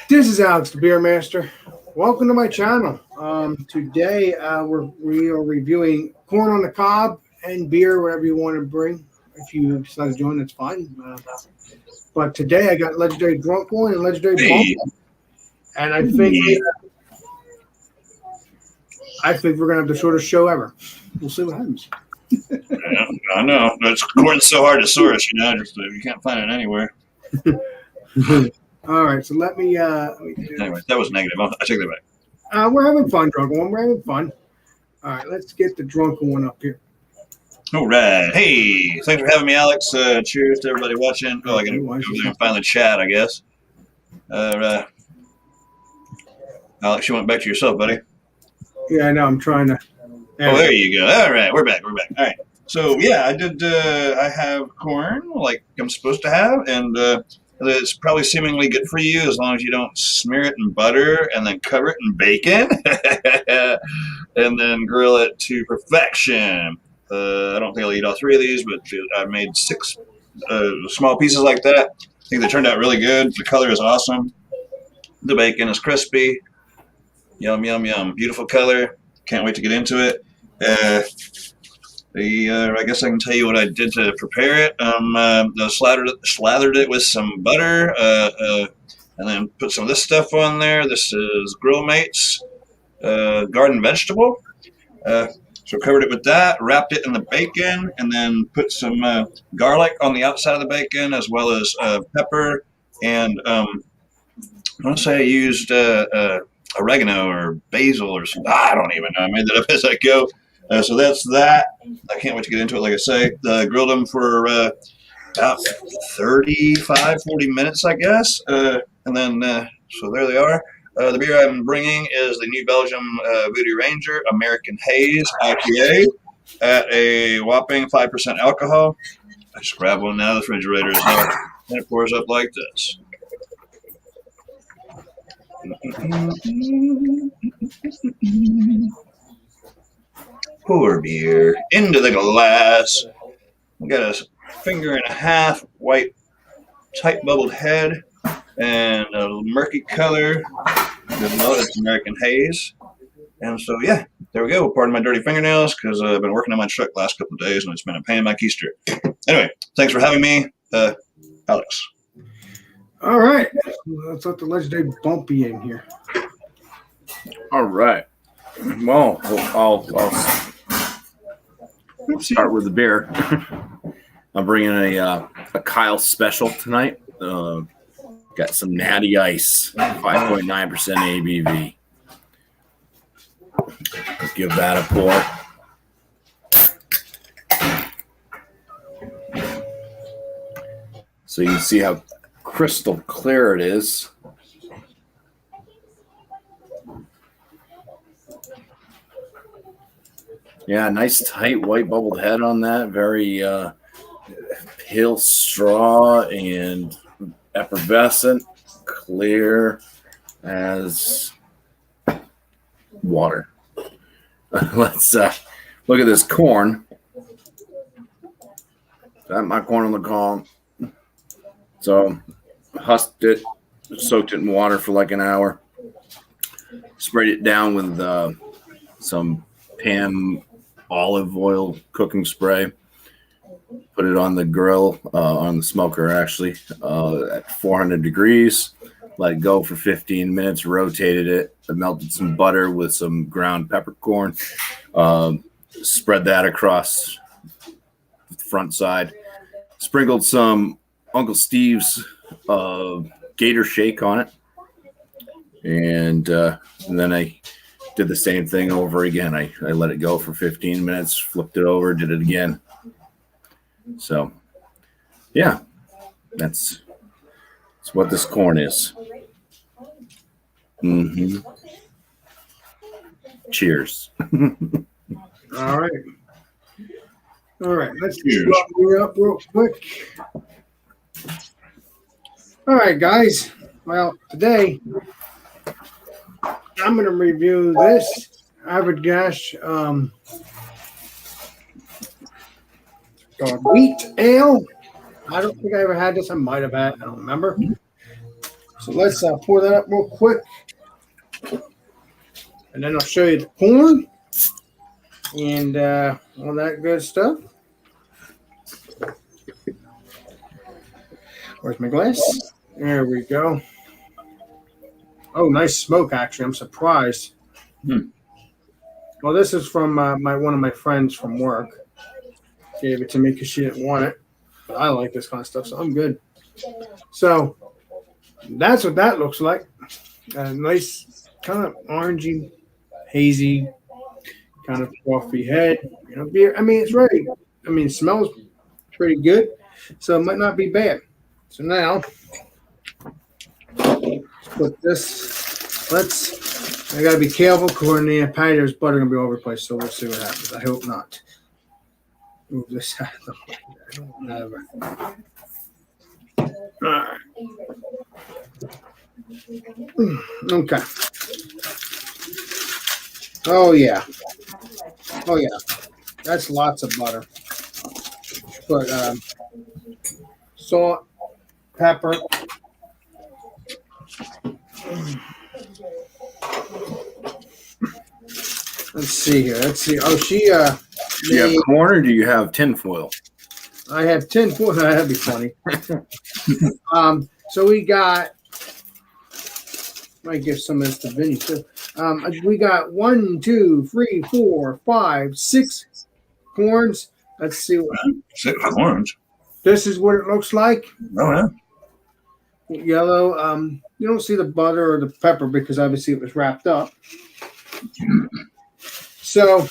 This is Alex, the Beer Master. Welcome to my channel. Today we are reviewing corn on the cob and beer, whatever you want to bring. If you decide to join, that's fine. But today I got Legendary Drunk One and Legendary Bump, and I think we're gonna have the shortest show ever. We'll see what happens. Yeah, I know. Corn's so hard to source, you can't find it anywhere. All right, so let me Anyway, that was negative. I take that back. We're having fun, Drunk One. We're having fun. All right, let's get the Drunken One up here. All right. Hey, thanks for having me, Alex. Cheers to everybody watching. Oh, I can go there and finally chat, I guess. Alex, you went back to yourself, buddy. Yeah, I know. I'm trying to. There you go. All right, we're back. All right. So yeah, I did. I have corn like I'm supposed to have, and it's probably seemingly good for you as long as you don't smear it in butter and then cover it in bacon, and then grill it to perfection. I don't think I'll eat all three of these, but I made 6 small pieces like that. I think they turned out really good. The color is awesome. The bacon is crispy. Yum, yum, yum. Beautiful color. Can't wait to get into it. I guess I can tell you what I did to prepare it. I slathered it with some butter, and then put some of this stuff on there. This is Grill Mates garden vegetable. So covered it with that, wrapped it in the bacon, and then put some garlic on the outside of the bacon, as well as pepper. And I want to say I used oregano or basil or something. I don't even know. I made that up as I go. So that's that. I can't wait to get into it. Like I say, grilled them for about 35, 40 minutes, I guess. And then, so there they are. The beer I'm bringing is the New Belgium Voodoo Ranger American Haze IPA at a whopping 5% alcohol. I just grab one out of the refrigerator as well, and it pours up like this. Pour beer into the glass. We got a 1.5 finger white, tight bubbled head, and a murky color. Good note, it's American Haze. And so, yeah, there we go. Pardon my dirty fingernails because I've been working on my truck last couple of days and it's been a pain in my keister. Anyway, thanks for having me, Alex. All right, let's let the Legendary Bump be in here. All right. Well, I'll start with the beer. I'm bringing a Kyle special tonight. Got some Natty Ice, 5.9% ABV. Let's give that a pour. So you can see how crystal clear it is. Yeah, nice tight white bubbled head on that. Very pale straw and effervescent, clear as water. Let's look at this corn. Got my corn on the cob. So husked it, soaked it in water for like an hour. Sprayed it down with some pan olive oil cooking spray. Put it on the grill, on the smoker actually, at 400 degrees. Let it go for 15 minutes, rotated it. I melted some butter with some ground peppercorn. Spread that across the front side. Sprinkled some Uncle Steve's Gator Shake on it. And then I did the same thing over again. I let it go for 15 minutes, flipped it over, did it again. So, yeah, that's what this corn is. Mm-hmm. Cheers. All right. Let's me up real quick. All right, guys. Well, today I'm going to review this Average Gash wheat ale I don't think I ever had this. I might have had. I don't remember. So let's pour that up real quick, and then I'll show you the corn and all that good stuff. Where's my glass? There we go. Oh, nice smoke! Actually, I'm surprised. Well, this is from one of my friends from work. Gave it to me because she didn't want it. But I like this kind of stuff, so I'm good. So that's what that looks like. A nice kind of orangey, hazy, kind of coffee head. Beer. I mean, it's ready. I mean, it smells pretty good, so it might not be bad. So now, let's put this. I gotta be careful because when the patty, there's butter gonna be all over the place. So we'll see what happens. I hope not. Move this out of the way. I don't have it. All right. Okay. Oh yeah. That's lots of butter. Put salt, pepper. Let's see here. Let's see. Oh, she Do you have corn or do you have tinfoil? I have 10 foot. That'd be funny. So we got. Might give some of this to Vinny too. We got 1, 2, 3, 4, 5, 6 corns. Let's see what 6 corns. This is what it looks like. Oh yeah. Yellow. You don't see the butter or the pepper because obviously it was wrapped up. So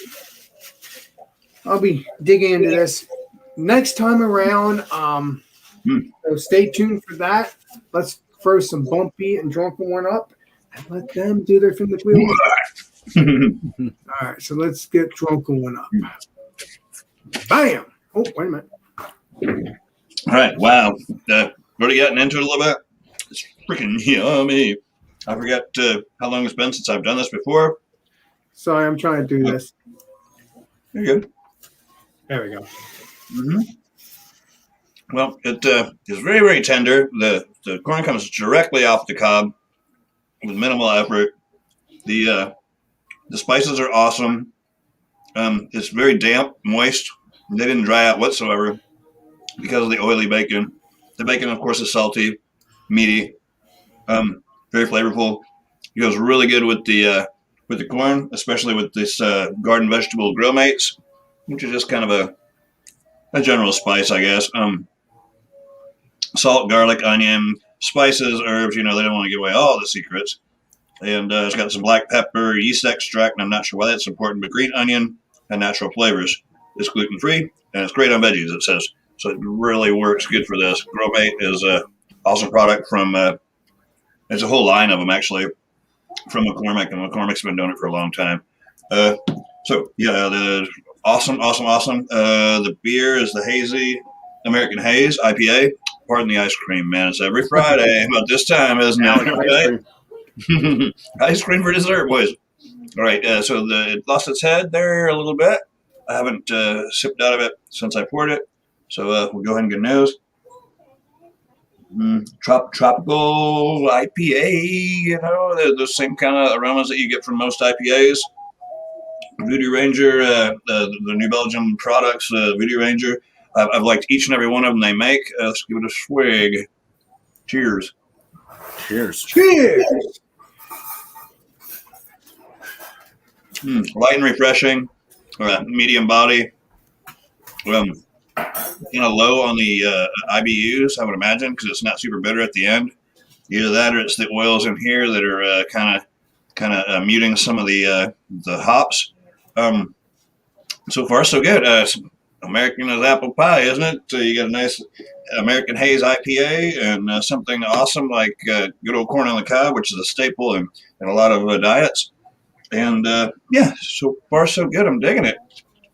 I'll be digging into this next time around. So stay tuned for that. Let's throw some bumpy and drunken one up and let them do their thing. All right, so let's get drunken one up. Bam! Oh, wait a minute. All right, wow. Already gotten into it a little bit. It's freaking yummy. I forgot how long it's been since I've done this before. Sorry, I'm trying to do this. You're good. There we go. Mm-hmm. Well, it is very, very tender. The corn comes directly off the cob with minimal effort. The spices are awesome. It's very damp, moist. They didn't dry out whatsoever because of the oily bacon. The bacon, of course, is salty, meaty, very flavorful. It goes really good with the corn, especially with this garden vegetable grill mates, which is just kind of a general spice, I guess. Salt, garlic, onion, spices, herbs. They don't want to give away all the secrets. And it's got some black pepper, yeast extract, and I'm not sure why that's important, but green onion and natural flavors. It's gluten-free, and it's great on veggies, it says. So it really works good for this. Grill Mate is an awesome product from, there's a whole line of them, actually, from McCormick, and McCormick's been doing it for a long time. So, yeah, the awesome. The beer is the Hazy American Haze IPA. Pardon the ice cream, man. It's every Friday about this time, isn't it? Ice cream for dessert, boys. All right, so it lost its head there a little bit. I haven't sipped out of it since I poured it. So we'll go ahead and get a nose. Tropical IPA, the same kind of aromas that you get from most IPAs. Voodoo Ranger, the New Belgium products, Voodoo Ranger. I've liked each and every one of them they make. Let's give it a swig. Cheers. Cheers. Light and refreshing. Medium body. Low on the IBUs, I would imagine, because it's not super bitter at the end. Either that, or it's the oils in here that are kind of muting some of the hops. So far, so good. American as apple pie, isn't it? So you get a nice American Haze IPA and something awesome like good old corn on the cob, which is a staple in a lot of diets. And yeah, so far so good. I'm digging it.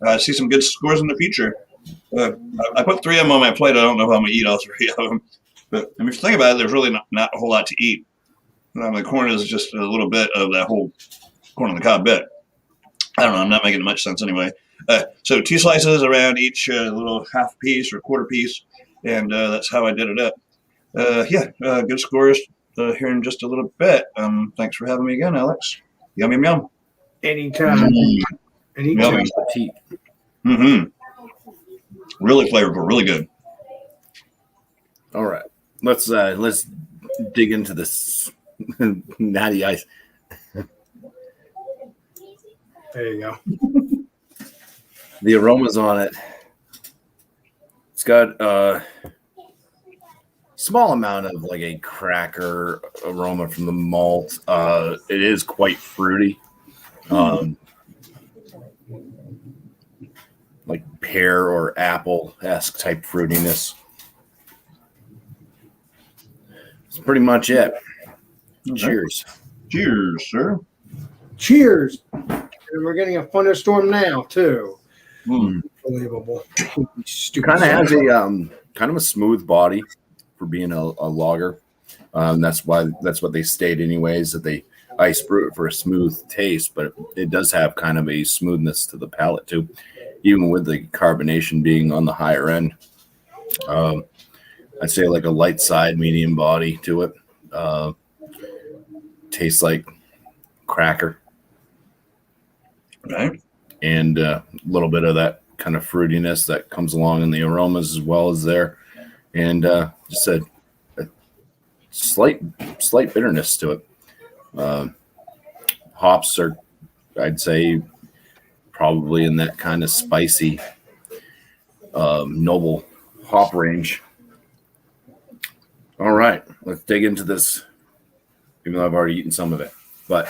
I see some good scores in the future. I put 3 of them on my plate. I don't know if I'm going to eat all 3 of them. But if you think about it, there's really not a whole lot to eat. The corn is just a little bit of that whole corn on the cob bit. I don't know. I'm not making much sense anyway. So 2 slices around each little half piece or quarter piece. and that's how I did it up. Good scores here in just a little bit. Thanks for having me again, Alex. Yum, yum, yum. Anytime. Anytime. Yummy. Mm-hmm. Really flavorful, really good. All right, let's dig into this natty ice. There you go. The aromas on it. It's got a small amount of like a cracker aroma from the malt. It is quite fruity. Like pear or apple-esque type fruitiness. That's pretty much it. Okay. Cheers. Cheers, sir. Cheers. And we're getting a thunderstorm now, too. Mm. Unbelievable. Stupid. Kind of has a kind of a smooth body for being a lager. That's what they state anyways, that they ice brew it for a smooth taste, but it does have kind of a smoothness to the palate too, even with the carbonation being on the higher end. I'd say like a light side, medium body to it. Tastes like cracker. Okay. And a little bit of that kind of fruitiness that comes along in the aromas as well as there. And just a slight bitterness to it. Hops are, I'd say, probably in that kind of spicy, noble hop range. All right, let's dig into this, even though I've already eaten some of it. But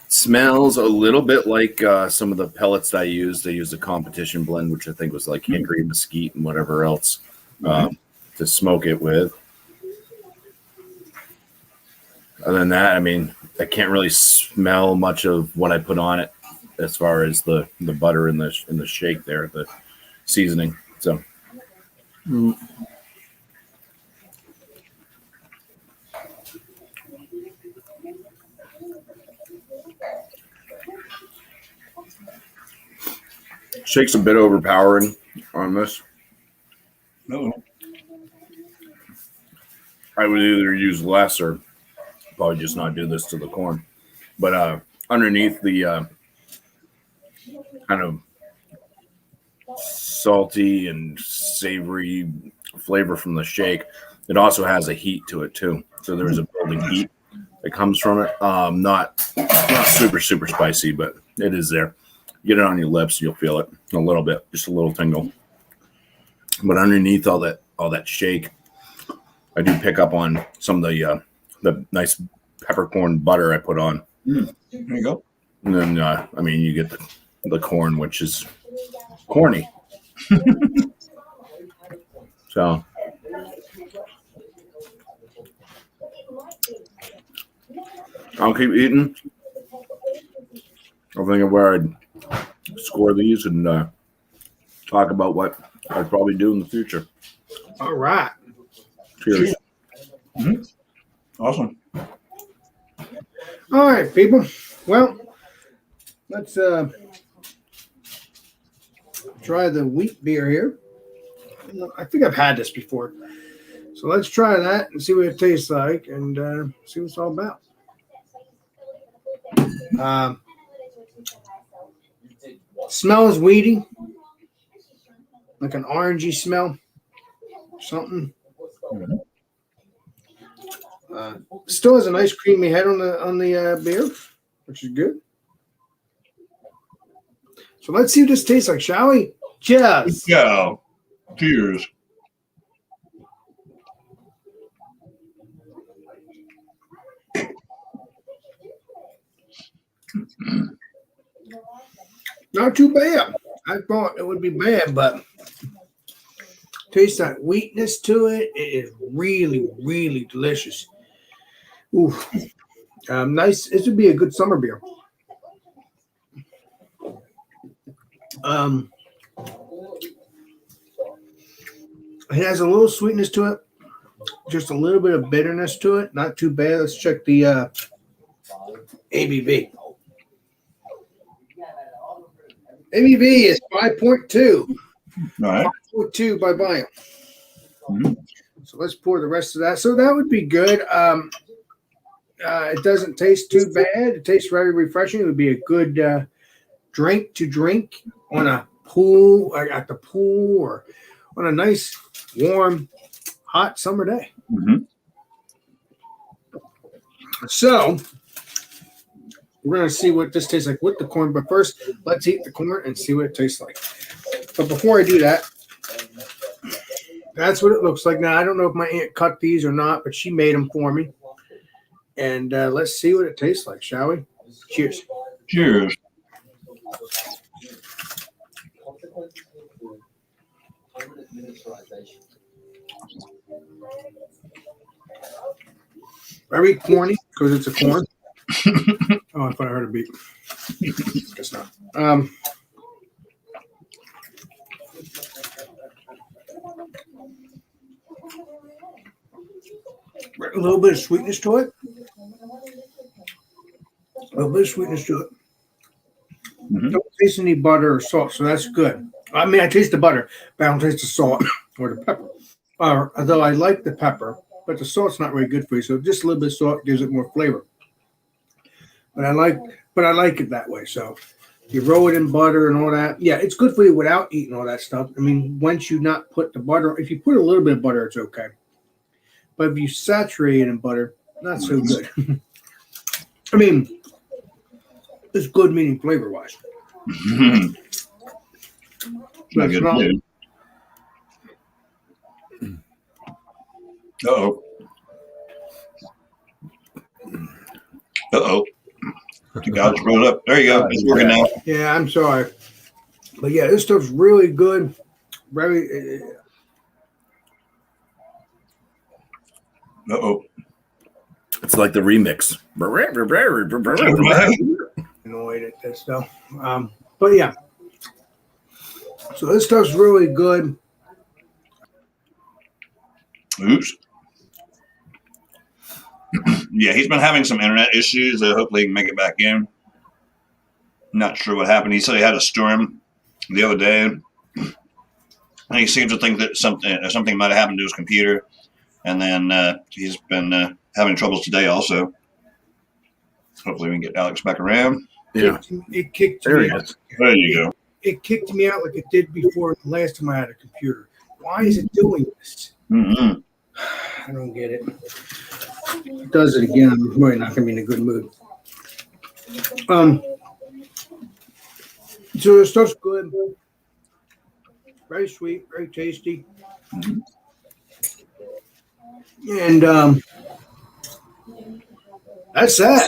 smells a little bit like some of the pellets I used. I used a competition blend, which I think was like hickory, mesquite, and whatever else to smoke it with. Other than that, I mean, I can't really smell much of what I put on it as far as the butter in the shake there, the seasoning. So. Shake's a bit overpowering on this. No. I would either use less or probably just not do this to the corn. But underneath the kind of salty and savory flavor from the shake, it also has a heat to it too. So there's a building heat that comes from it. Not super spicy, but it is there. Get it on your lips, you'll feel it a little bit, just a little tingle. But underneath all that shake, I do pick up on some of the nice peppercorn butter I put on. There you go. And then I mean, you get the corn, which is corny. So I'll keep eating. I'll think of where I'd score these and talk about what I'd probably do in the future. All right. Cheers. Mm-hmm. Awesome. All right, people. Well, let's try the wheat beer here. I think I've had this before. So let's try that and see what it tastes like and see what it's all about. Smells weedy, like an orangey smell, something. Still has a nice creamy head on the beer, which is good. So let's see what this tastes like, shall we? Cheers. Yeah. Cheers. Not too bad. I thought it would be bad, but taste that wheatness to it. It is really, really delicious. Ooh, nice. This would be a good summer beer. It has a little sweetness to it, just a little bit of bitterness to it. Not too bad. Let's check the ABV. ABV is 5.2. All right. with 2 by buying. Mhm. So let's pour the rest of that. So that would be good. It doesn't taste too bad. It tastes very refreshing. It would be a good drink to drink on a pool, at the pool, or on a nice, warm, hot summer day. Mhm. So we're going to see what this tastes like with the corn. But first, let's eat the corn and see what it tastes like. But before I do that, that's what it looks like. Now, I don't know if my aunt cut these or not, but she made them for me. And let's see what it tastes like, shall we? Cheers. Cheers. Very corny because it's a corn. Oh, I thought I heard a beep. Guess not. A little bit of sweetness to it. A little bit of sweetness to it. Mhm. Don't taste any butter or salt, so that's good. I mean, I taste the butter, but I don't taste the salt or the pepper. Although I like the pepper, but the salt's not very good for you. So just a little bit of salt gives it more flavor. But I like it that way. So you roll it in butter and all that. Yeah, it's good for you without eating all that stuff. I mean, once you not put the butter, if you put a little bit of butter, it's okay. But if you saturate it in butter, not so good. I mean, it's good meaning flavor wise. Mhm. Not good. Uh-oh. Uh-oh. You guys rolled up. There you go. It's working now. Yeah, I'm sorry. But yeah, this stuff's really good. Very. Uh-oh. It's like the remix. Annoyed at this stuff. But yeah. So this stuff's really good. Oops. Yeah, he's been having some internet issues. Hopefully he can make it back in. Not sure what happened. He said he had a storm the other day. And he seems to think that something might have happened to his computer. And then he's been having troubles today also. Hopefully we can get Alex back around. Yeah. It kicked There me he out. is. There you go. It kicked me out like it did before the last time I had a computer. Why is it doing this? Mm-hmm. I don't get it. If it does it again, I'm really not going to be in a good mood. So the stuff's good. Very sweet, very tasty. Mm-hmm. And that's that.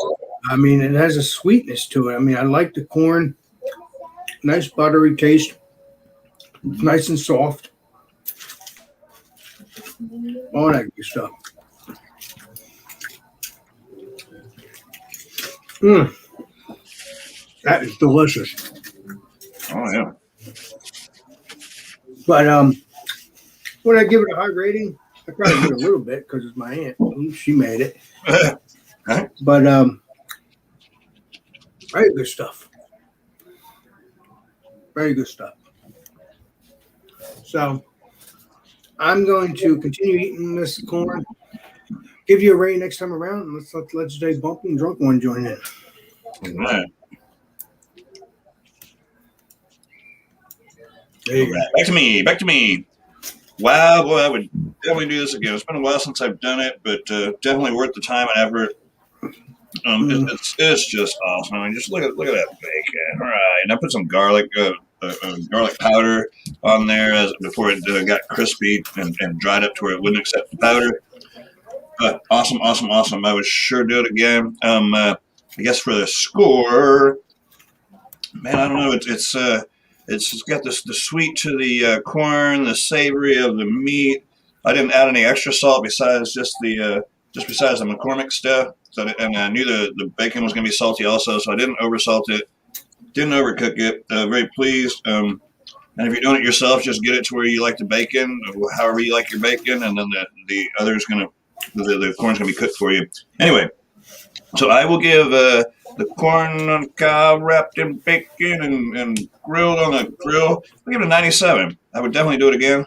I mean, it has a sweetness to it. I mean, I like the corn. Nice buttery taste. It's nice and soft. All that good stuff. That is delicious. Oh, yeah. But would I give it a high rating? I probably would a little bit because it's my aunt. She made it. But very good stuff. Very good stuff. So I'm going to continue eating this corn. Give you a rating next time around. And let's let Legendary Bumpy and Drunk One join in. All right. There you go. Back to me. Wow, boy, I would definitely do this again. It's been a while since I've done it, but definitely worth the time and effort. It's just awesome. I mean, just look at that bacon. All right, and I put some garlic powder on there before it got crispy and dried up to where it wouldn't accept the powder. Awesome. I would sure do it again. I guess for the score, man, I don't know. It's got the sweet to the corn, the savory of the meat. I didn't add any extra salt besides the McCormick stuff. So, and I knew the bacon was going to be salty also, so I didn't oversalt it, didn't overcook it. Very pleased. And if you're doing it yourself, just get it to where you like the bacon, however you like your bacon, and then the corn's going to be cooked for you. Anyway, so I will give the corn on the cob wrapped in bacon and grilled on the grill. I'll give it a 97. I would definitely do it again.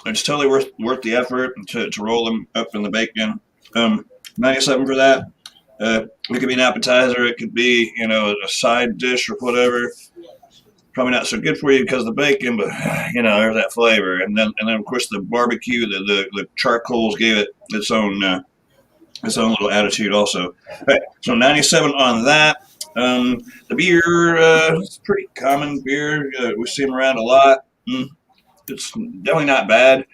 It's totally worth the effort to roll them up in the bacon. 97 for that. It could be an appetizer. It could be, a side dish or whatever. Probably not so good for you because of the bacon, but there's that flavor. And then of course the barbecue, the charcoals gave it its own little attitude also. All right, so 97 on that. The beer is pretty common beer. We see them around a lot. It's definitely not bad.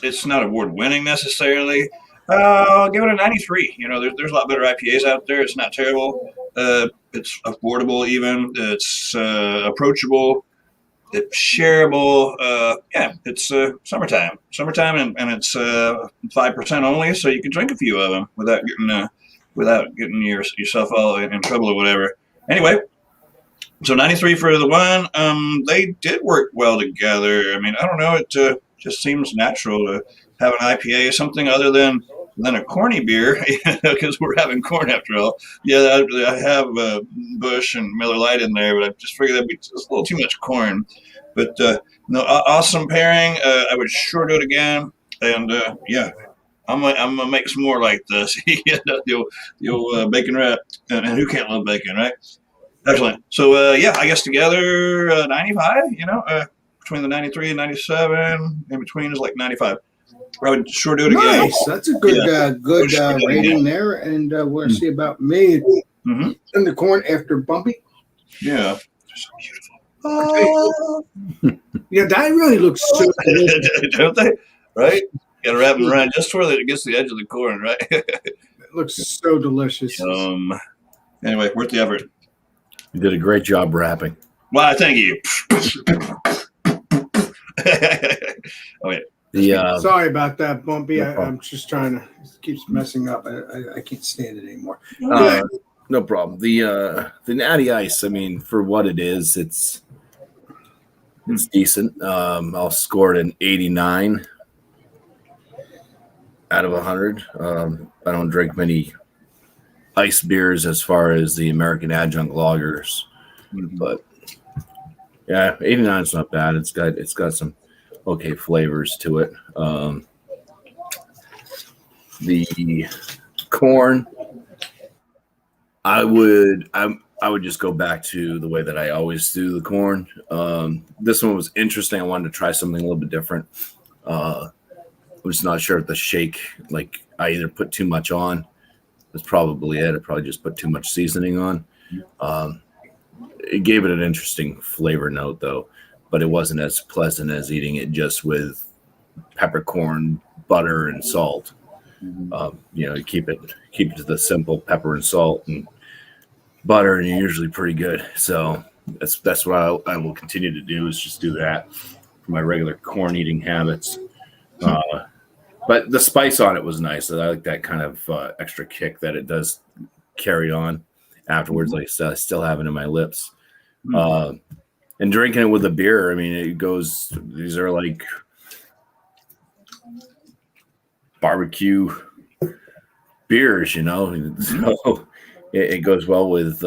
It's not award winning necessarily. I'll give it a 93. There's a lot better IPAs out there. It's not terrible. It's affordable even. It's approachable. It's shareable. Yeah, it's summertime. And it's 5% only, so you can drink a few of them without getting yourself all in trouble or whatever. Anyway, so 93 for the one. They did work well together. I mean, I don't know. It just seems natural to have an IPA, something other than a corny beer, because we're having corn after all. Yeah, I have Bush and Miller Lite in there, but I just figured that'd be just a little too much corn. But no, awesome pairing. I would sure do it again. And yeah, I'm gonna make some more like this. the old bacon wrap, and who can't love bacon, right? Excellent. So yeah, I guess together 95. Between the 93 and 97, in between is like 95. I would sure do it again. Nice. That's a good rating there. And we'll see about me in the corn after Bumpy. Yeah. Yeah, that really looks so good. Don't they? Right? Got to wrap them around just where it gets the edge of the corn, right? It looks so delicious. Anyway, worth the effort. You did a great job wrapping. Well, thank you. Oh, yeah. Sorry about that, Bumpy. I'm just trying to. It keeps messing up. I can't stand it anymore. No problem. The Natty Ice. I mean, for what it is, it's decent. I'll score it an 89 out of 100. I don't drink many ice beers as far as the American adjunct lagers, but yeah, 89 is not bad. It's got some okay flavors to it. The corn, I would just go back to the way that I always do the corn. This one was interesting. I wanted to try something a little bit different. I'm just not sure if the shake, like I either put too much on. That's probably it. I probably just put too much seasoning on. It gave it an interesting flavor note though, but it wasn't as pleasant as eating it just with peppercorn, butter, and salt. You keep it to the simple pepper and salt and butter, and you're usually pretty good. So that's what I will continue to do, is just do that for my regular corn eating habits. But the spice on it was nice. I like that kind of extra kick that it does carry on afterwards. Like I still have it in my lips. And drinking it with a beer, I mean, it goes. These are like barbecue beers, So it goes well with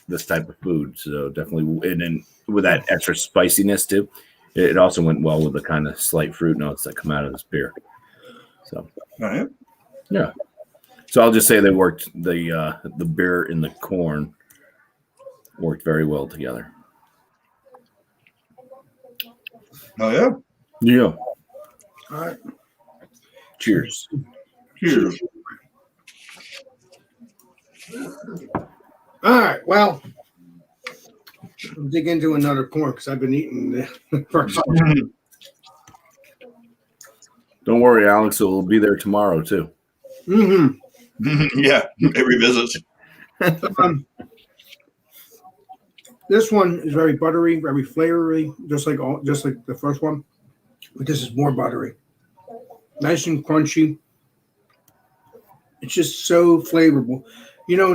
this type of food. So definitely, and then with that extra spiciness too. It also went well with the kind of slight fruit notes that come out of this beer. So, right. Yeah. So I'll just say they worked. The beer and the corn worked very well together. Oh yeah. Yeah. All right. Cheers. Cheers. All right. Well, we'll dig into another corn because I've been eating the first one. Don't worry, Alex. It will be there tomorrow too. Yeah, it revisits. This one is very buttery, very flavory, just like the first one. But this is more buttery, nice and crunchy. It's just so flavorful.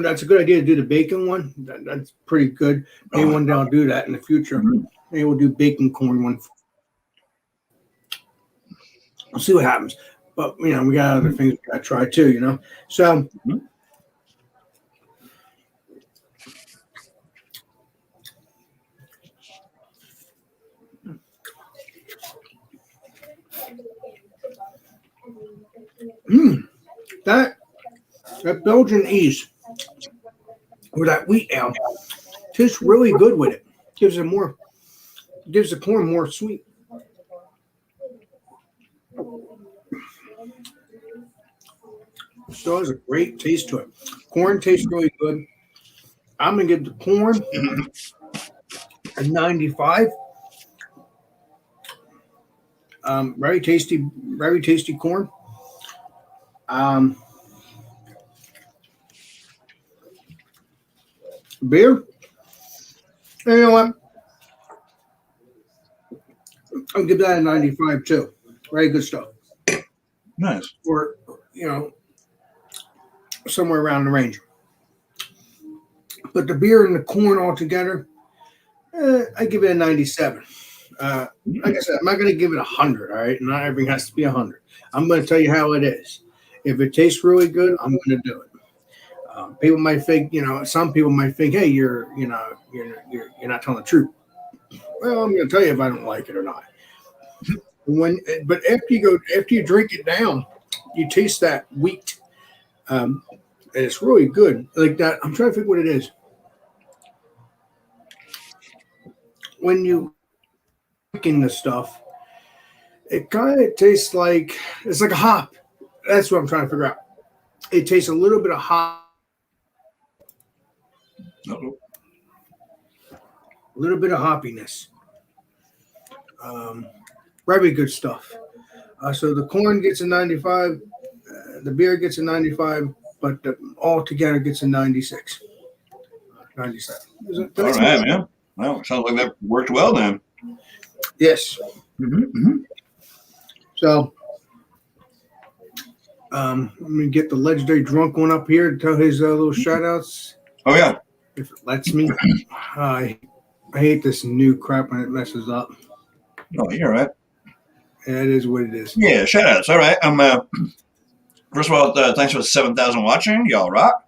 That's a good idea to do the bacon one. That's pretty good. Maybe one day I'll do that in the future. Maybe we'll do bacon corn one. We'll see what happens. But, we got other things we got to try too, So, That Belgian Ease or that wheat ale tastes really good with it. Gives the corn more sweet. Still has a great taste to it. Corn tastes really good. I'm gonna give the corn a 95. Very tasty corn. Beer. And you know what? I'll give that a 95 too. Very good stuff. Nice. Or somewhere around the range. But the beer and the corn all together, I give it a 97. Like I said, I'm not going to give it 100. All right, not everything has to be 100. I'm going to tell you how it is. If it tastes really good, I'm going to do it. People might think, some people might think, hey, you're not telling the truth. Well, I'm going to tell you if I don't like it or not. But after you drink it down, you taste that wheat, and it's really good. Like that, I'm trying to think what it is. When you drinking the stuff, it kind of tastes like it's like a hop. That's what I'm trying to figure out. It tastes a little bit of hop. Uh-oh. A little bit of hoppiness. Very good stuff. So the corn gets a 95, the beer gets a 95, but all together gets a 96. 97. All right, man. Well, it sounds like that worked well then. Yes. Mm-hmm. So let me get the legendary drunk one up here to tell his little shout outs. Oh, yeah. If it lets me. I hate this new crap when it messes up. Oh, you're right. It is what it is. Yeah, shout outs. All right. First of all, thanks for the 7,000 watching. Y'all rock.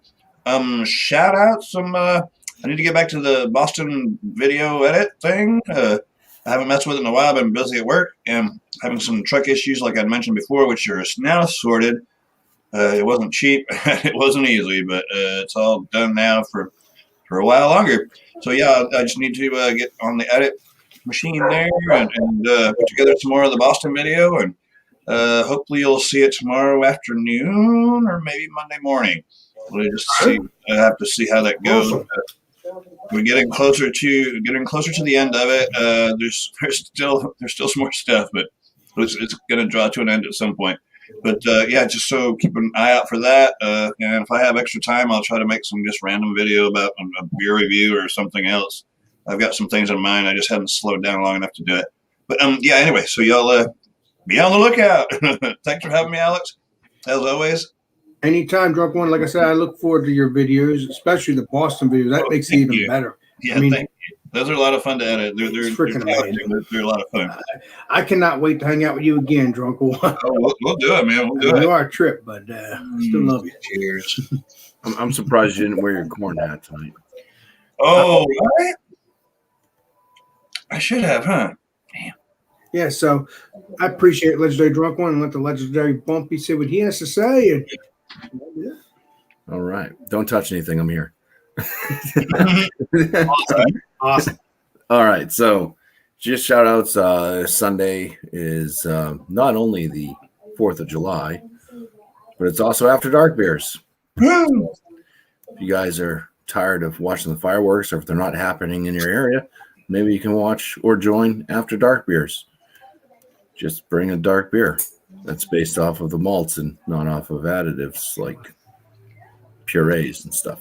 Shout outs. I need to get back to the Boston video edit thing. I haven't messed with it in a while. I've been busy at work and having some truck issues, like I mentioned before, which are now sorted. It wasn't cheap. It wasn't easy, but it's all done now for a while longer. So, yeah, I just need to get on the edit machine there and put together some more of the Boston video, and hopefully you'll see it tomorrow afternoon or maybe Monday morning. We'll just see. I have to see how that goes. Awesome. We're getting closer to the end of it. There's still some more stuff, but it's going to draw to an end at some point. But yeah, just so keep an eye out for that. And if I have extra time, I'll try to make some just random video about a beer review or something else. I've got some things in mind. I just haven't slowed down long enough to do it. But yeah, anyway, so y'all be on the lookout. Thanks for having me, Alex. As always. Anytime, Drunk One. Like I said, I look forward to your videos, especially the Boston videos. That makes it even better. Yeah, thank you. Those are a lot of fun to edit. They're freaking amazing. They're a lot of fun. I cannot wait to hang out with you again, Drunk One. Oh, we'll do it, man. We'll do it. You are a trip, but still love you. Cheers. I'm surprised you didn't wear your corn hat tonight. Oh, right? I should have, huh? Damn. Yeah, so I appreciate Legendary Drunk One and let the Legendary Bumpy say what he has to say. And yeah. All right. Don't touch anything. I'm here. Awesome. All right. So just shout outs. Sunday is not only the 4th of July, but it's also After Dark beers. If you guys are tired of watching the fireworks, or if they're not happening in your area, maybe you can watch or join After Dark beers. Just bring a dark beer that's based off of the malts and not off of additives like purees and stuff.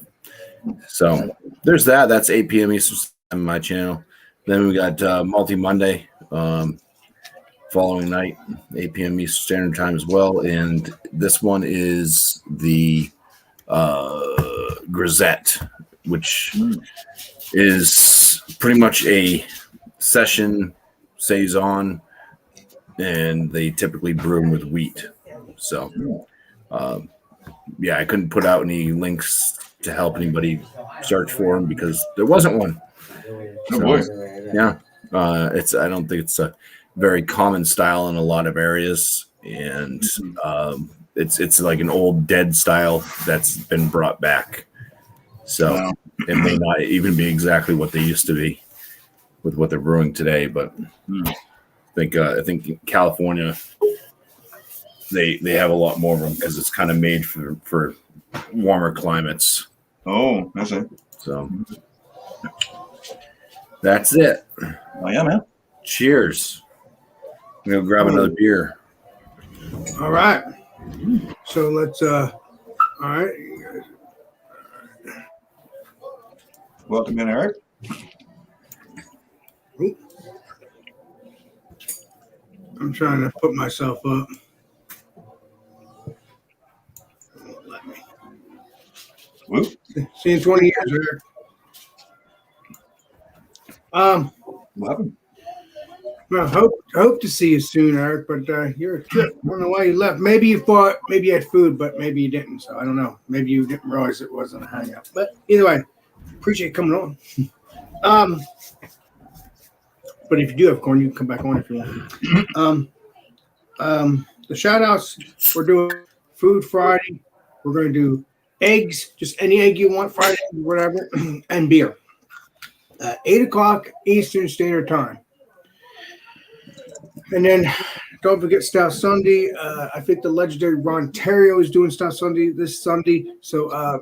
So there's that. That's 8 p.m. Eastern on my channel. Then we got Multi Monday following night, 8 p.m. Eastern Standard Time as well. And this one is the Grisette, which is pretty much a session saison, and they typically brew them with wheat. So, yeah, I couldn't put out any links to help anybody search for them because there wasn't one. Oh, boy. Yeah, I don't think it's a very common style in a lot of areas, and it's like an old dead style that's been brought back. So Wow. it may not even be exactly what they used to be with what they're brewing today. But I think in California they have a lot more of them because it's kind of made for warmer climates. Oh, that's it. So that's it. Oh, yeah, man. Cheers. I'm gonna grab another beer. All right. So let's all right. Welcome in, Eric. Oop. I'm trying to put myself up. Won't let me. Whoop. See you in 20 years, Eric. What happened? Well, hope to see you soon, Eric. But you're a trip. I don't know why you left. Maybe you thought maybe you had food, but maybe you didn't. So I don't know. Maybe you didn't realize it wasn't a hangout. But either way, appreciate you coming on. But if you do have corn, you can come back on if you want. The shout outs, we're doing Food Friday. We're going to do eggs, just any egg you want Friday, whatever, and beer. 8 o'clock Eastern Standard Time. And then don't forget Stout Sunday. I think the legendary Ron Terrio is doing Stout Sunday this Sunday. So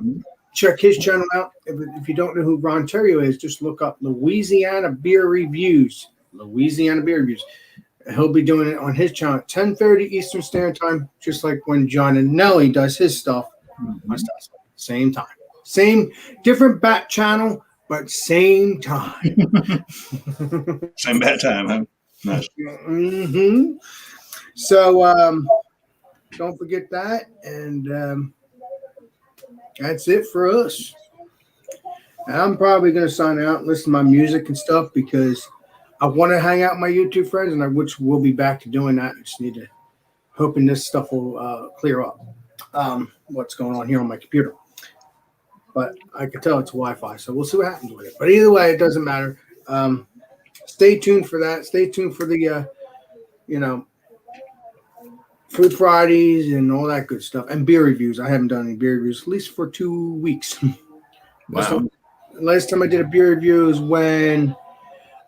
check his channel out. If you don't know who Ron Terrio is, just look up Louisiana Beer Reviews. Louisiana Beer Reviews. He'll be doing it on his channel at 10:30 Eastern Standard Time, just like when John and Nelly does his stuff on Stout Sunday. Same time. Same, different bat channel, but same time. Same bad time, huh? Nice. Mm-hmm. So don't forget that, and that's it for us. And I'm probably going to sign out and listen to my music and stuff because I want to hang out with my YouTube friends, and which we'll be back to doing that. I just need to hoping this stuff will clear up what's going on here on my computer. But I can tell it's Wi-Fi, so we'll see what happens with it. But either way, it doesn't matter. Stay tuned for that. Stay tuned for the, Food Fridays and all that good stuff. And beer reviews. I haven't done any beer reviews, at least for 2 weeks. Wow. Last time I did a beer review is when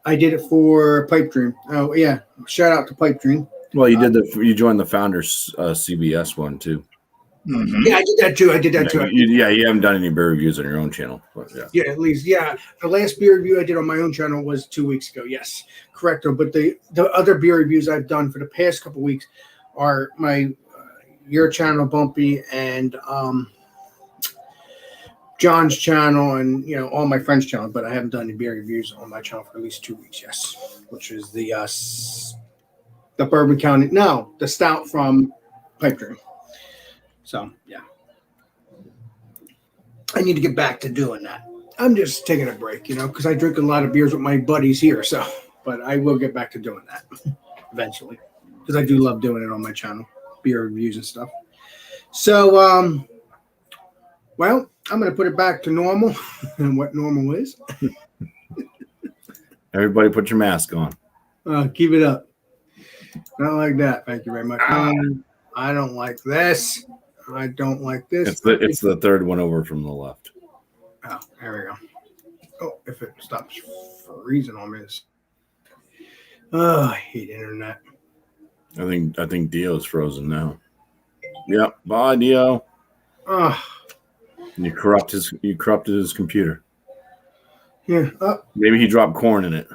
I did it for Pipe Dream. Oh, yeah. Shout out to Pipe Dream. Well, you joined the Founders CBS one, too. Mm-hmm. Yeah, I did that too. You haven't done any beer reviews on your own channel. But Yeah, at least. Yeah. The last beer review I did on my own channel was 2 weeks ago. Yes, correct. But the other beer reviews I've done for the past couple of weeks are my your channel, Bumpy, and John's channel, and all my friends' channel. But I haven't done any beer reviews on my channel for at least 2 weeks. Yes, which is the Bourbon County. No, the stout from Pipe Dream. So, yeah. I need to get back to doing that. I'm just taking a break, because I drink a lot of beers with my buddies here. So, but I will get back to doing that eventually because I do love doing it on my channel, beer reviews and stuff. So, well, I'm going to put it back to normal and what normal is. Everybody put your mask on. Keep it up. Not like that. Thank you very much. I don't like this. I don't like this. It's the third one over from the left. Oh, there we go. Oh, if it stops freezing on me. Oh, I hate internet. I think Dio's frozen now. Yep. Bye, Dio. Oh. You corrupted his computer. Yeah. Maybe he dropped corn in it.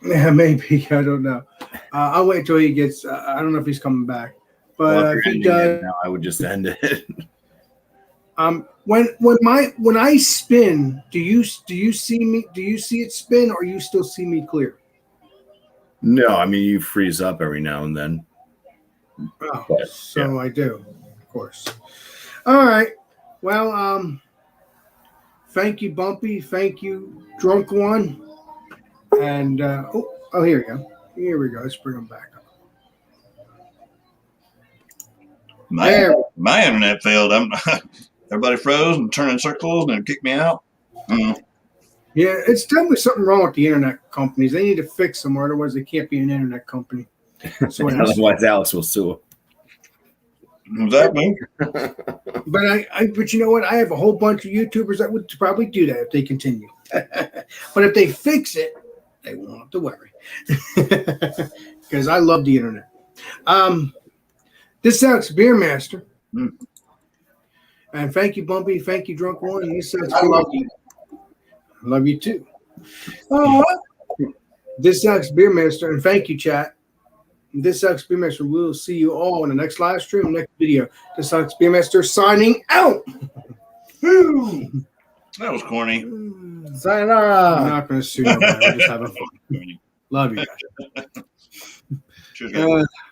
Yeah, maybe. I don't know. I'll wait till he gets. I don't know if he's coming back. But if he does, now, I would just end it. When I spin, do you see me? Do you see it spin, or you still see me clear? No, I mean you freeze up every now and then. Oh, but, so yeah. I do, of course. All right. Well, thank you, Bumpy. Thank you, Drunk One. And here we go. Here we go. Let's bring them back up. My internet failed. Everybody froze and turned in circles and kicked me out. Yeah, it's definitely something wrong with the internet companies. They need to fix them, or otherwise they can't be an internet company. Otherwise, Alex will sue Exactly. But you know what? I have a whole bunch of YouTubers that would probably do that if they continue. But if they fix it, they won't have to worry. Because I love the internet. This sucks, Beer Master. Mm. And thank you, Bumpy. Thank you, Drunk One. This sucks. I love you. I love you too. This sucks, Beer Master. And thank you, chat. This sucks, Beer Master. We'll see you all in the next live stream, next video. This sucks, Beer Master signing out. Woo. That was corny. I'm Sayonara. not going to sue nobody. We're just having fun. Love you guys. Cheers, guys.